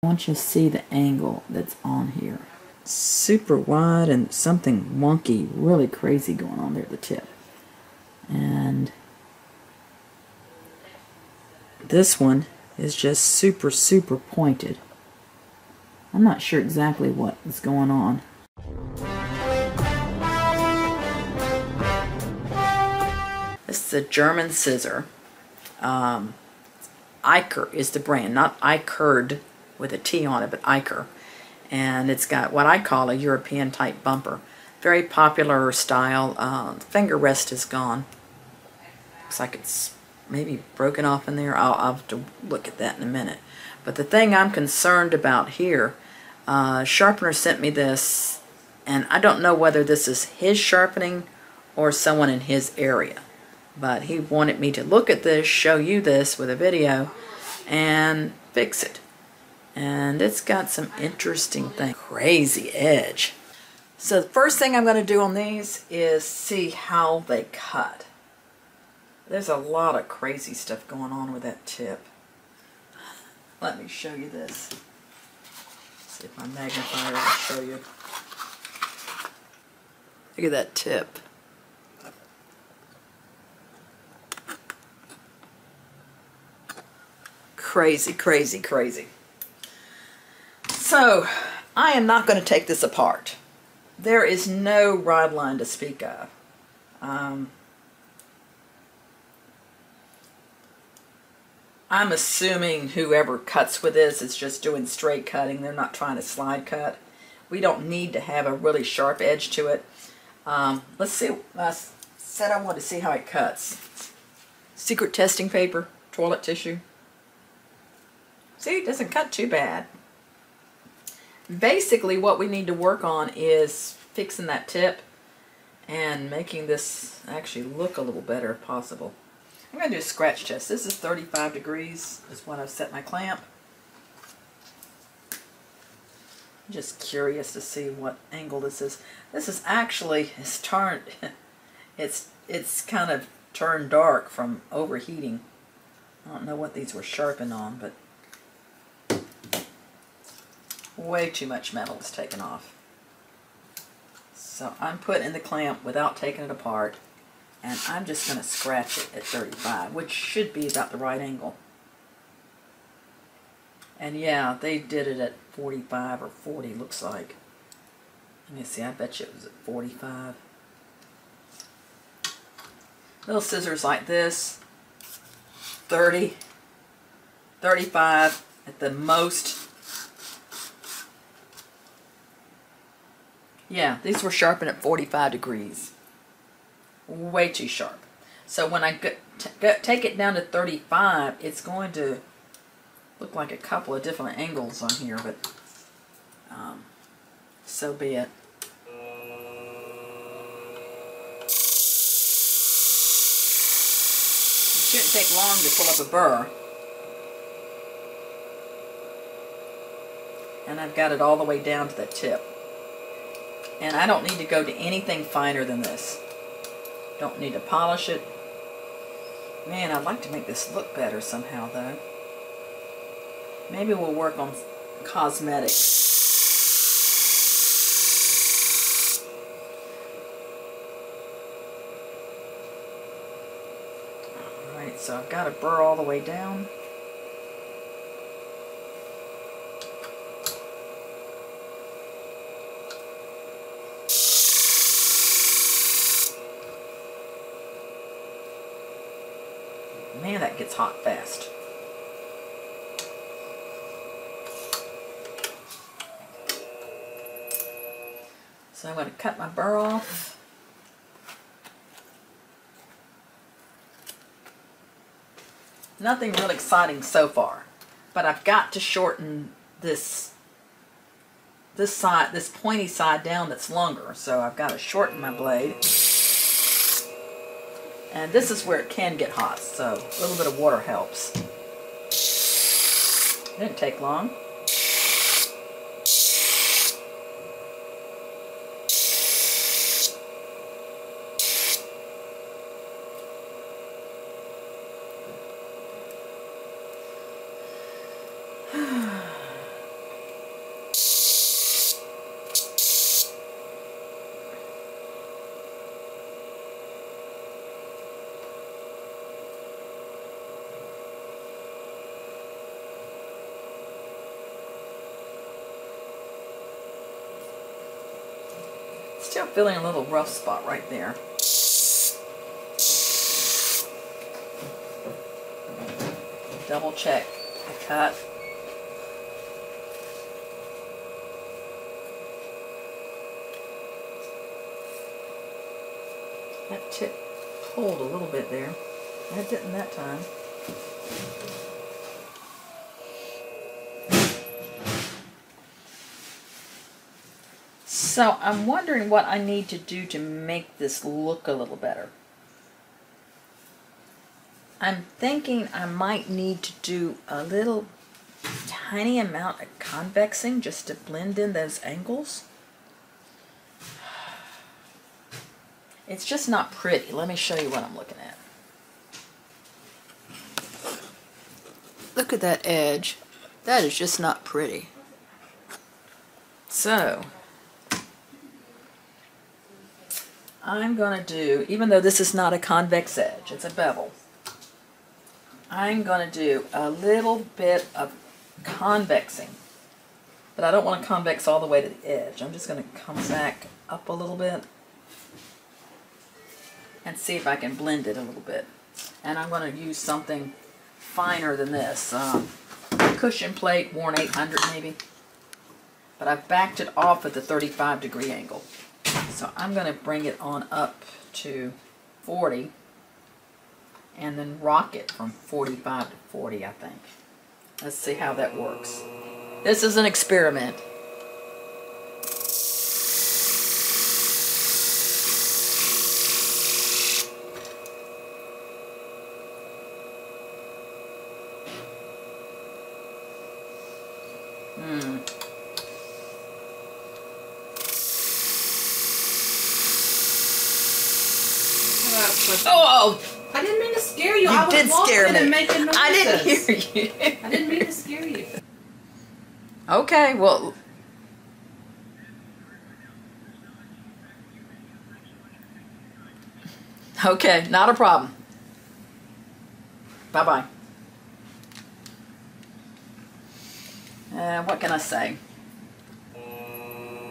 I want you to see the angle that's on here. Super wide and something wonky, really crazy going on there at the tip. And this one is just super, super pointed. I'm not sure exactly what is going on. This is a German scissor. Eicher is the brand, not Eicherd with a T on it, but Eicher. And it's got what I call a European type bumper. Very popular style. The finger rest is gone. Looks like it's maybe broken off in there. I'll have to look at that in a minute. But the thing I'm concerned about here, Sharpener sent me this, and I don't know whether this is his sharpening or someone in his area. But he wanted me to look at this, show you this with a video, and fix it. And it's got some interesting things. Crazy edge. So the first thing I'm going to do on these is see how they cut. There's a lot of crazy stuff going on with that tip. Let me show you this. See if my magnifier will show you. Look at that tip. Crazy, crazy, crazy. So, I am not going to take this apart. There is no rod line to speak of. I'm assuming whoever cuts with this is just doing straight cutting. They're not trying to slide cut. We don't need to have a really sharp edge to it. Let's see. I said I wanted to see how it cuts. Secret testing paper, toilet tissue. See, it doesn't cut too bad. Basically, what we need to work on is fixing that tip and making this actually look a little better if possible. I'm going to do a scratch test. This is 35 degrees is when I've set my clamp. I'm just curious to see what angle this is. This is actually, it's turned, it's kind of turned dark from overheating. I don't know what these were sharpened on, but way too much metal is taken off. So I'm putting in the clamp without taking it apart, and I'm just going to scratch it at 35, which should be about the right angle. And yeah, they did it at 45 or 40, looks like. Let me see, I bet you it was at 45. Little scissors like this, 30, 35 at the most. Yeah, these were sharpened at 45 degrees. Way too sharp. So when I take it down to 35, it's going to look like a couple of different angles on here, but so be it. It shouldn't take long to pull up a burr. And I've got it all the way down to the tip. And I don't need to go to anything finer than this. Don't need to polish it. Man, I'd like to make this look better somehow, though. Maybe we'll work on cosmetics. Alright, so I've got a burr all the way down. Man, that gets hot fast. So I'm going to cut my burr off. Nothing really exciting so far, but I've got to shorten this side, this pointy side down that's longer. So I've got to shorten my blade. And this is where it can get hot, so a little bit of water helps. It didn't take long. Still feeling a little rough spot right there. Double check the cut. That tip pulled a little bit there. That didn't that time. So I'm wondering what I need to do to make this look a little better. I'm thinking I might need to do a little tiny amount of convexing just to blend in those angles. It's just not pretty. Let me show you what I'm looking at. Look at that edge. That is just not pretty. So, I'm going to do, even though this is not a convex edge, it's a bevel, I'm going to do a little bit of convexing. But I don't want to convex all the way to the edge. I'm just going to come back up a little bit and see if I can blend it a little bit. And I'm going to use something finer than this. Cushion plate, worn 800 maybe. But I've backed it off at the 35-degree angle. So I'm going to bring it on up to 40 and then rock it from 45 to 40, I think. Let's see how that works. This is an experiment. Oh! I didn't mean to scare you. You did scare me. And making noises. I didn't hear you. I didn't mean to scare you. Okay, well. Okay, not a problem. Bye-bye. What can I say?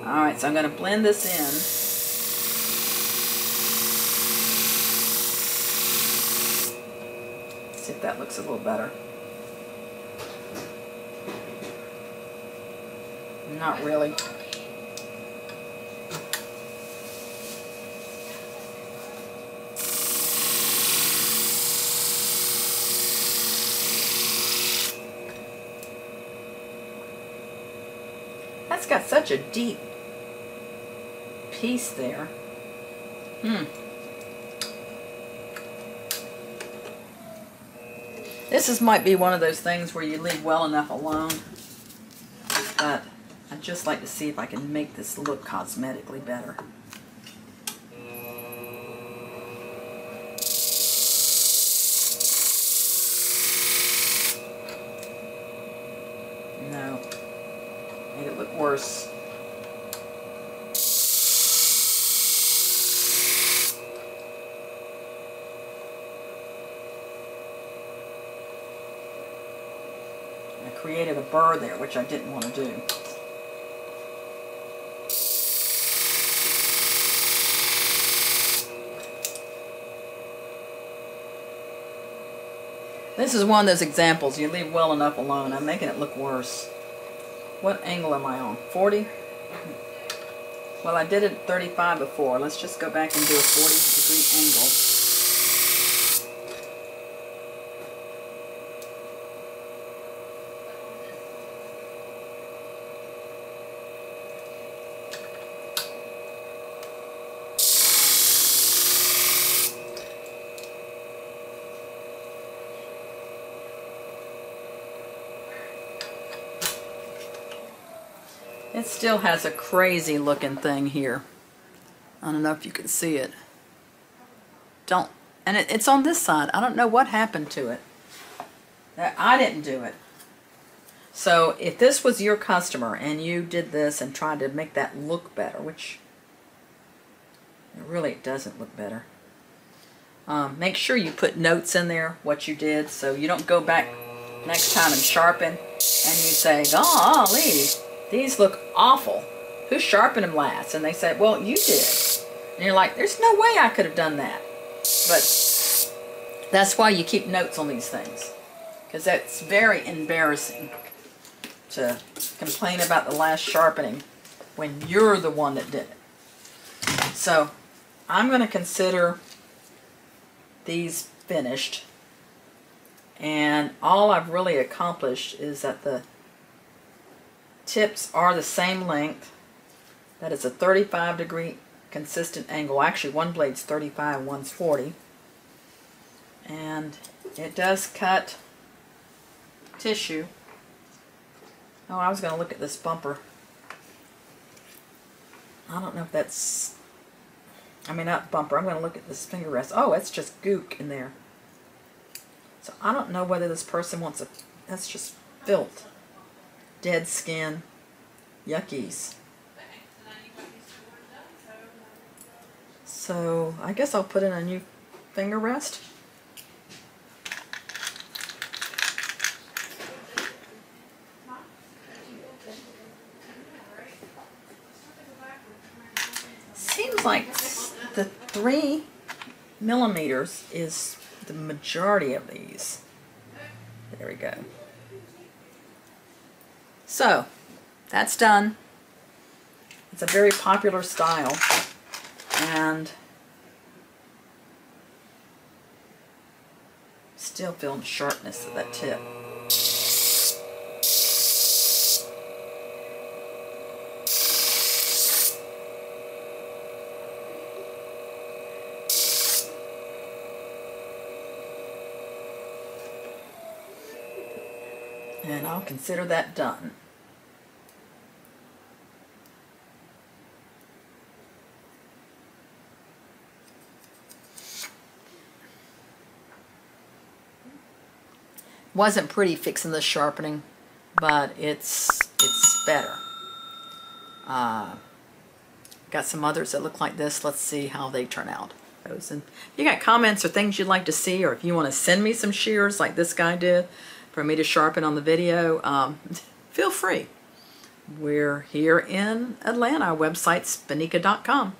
Alright, so I'm going to blend this in. See if that looks a little better. Not really. That's got such a deep piece there. This might be one of those things where you leave well enough alone, but I'd just like to see if I can make this look cosmetically better. No, made it look worse. Created a burr there, which I didn't want to do. This is one of those examples you leave well enough alone. I'm making it look worse. What angle am I on? 40? Well, I did it at 35 before. Let's just go back and do a 40-degree angle. It still has a crazy looking thing here. I don't know if you can see it. And it's on this side. I don't know what happened to it. I didn't do it. So if this was your customer and you did this and tried to make that look better, which really it doesn't look better. Make sure you put notes in there what you did so you don't go back next time and sharpen and you say, golly, these look awful. who sharpened them last? And they said, well, you did. And you're like, there's no way I could have done that. But that's why you keep notes on these things. Because that's very embarrassing to complain about the last sharpening when you're the one that did it. So I'm going to consider these finished. And all I've really accomplished is that the tips are the same length. That is a 35-degree consistent angle. Actually, one blade's 35, one's 40. And it does cut tissue. Oh, I was going to look at this bumper. I don't know if that's... I mean, not bumper. I'm going to look at this finger rest. Oh, it's just gook in there. So I don't know whether this person wants a... That's just filth. Dead skin. Yuckies. So I guess I'll put in a new finger rest. Seems like the 3 millimeters is the majority of these. There we go. So that's done. It's a very popular style, and still feeling the sharpness of that tip. And I'll consider that done. Wasn't pretty fixing the sharpening, but it's better. Got some others that look like this. Let's see how they turn out. And if you got comments or things you'd like to see, or if you want to send me some shears like this guy did for me to sharpen on the video, feel free. We're here in Atlanta. Our website's Benika.com.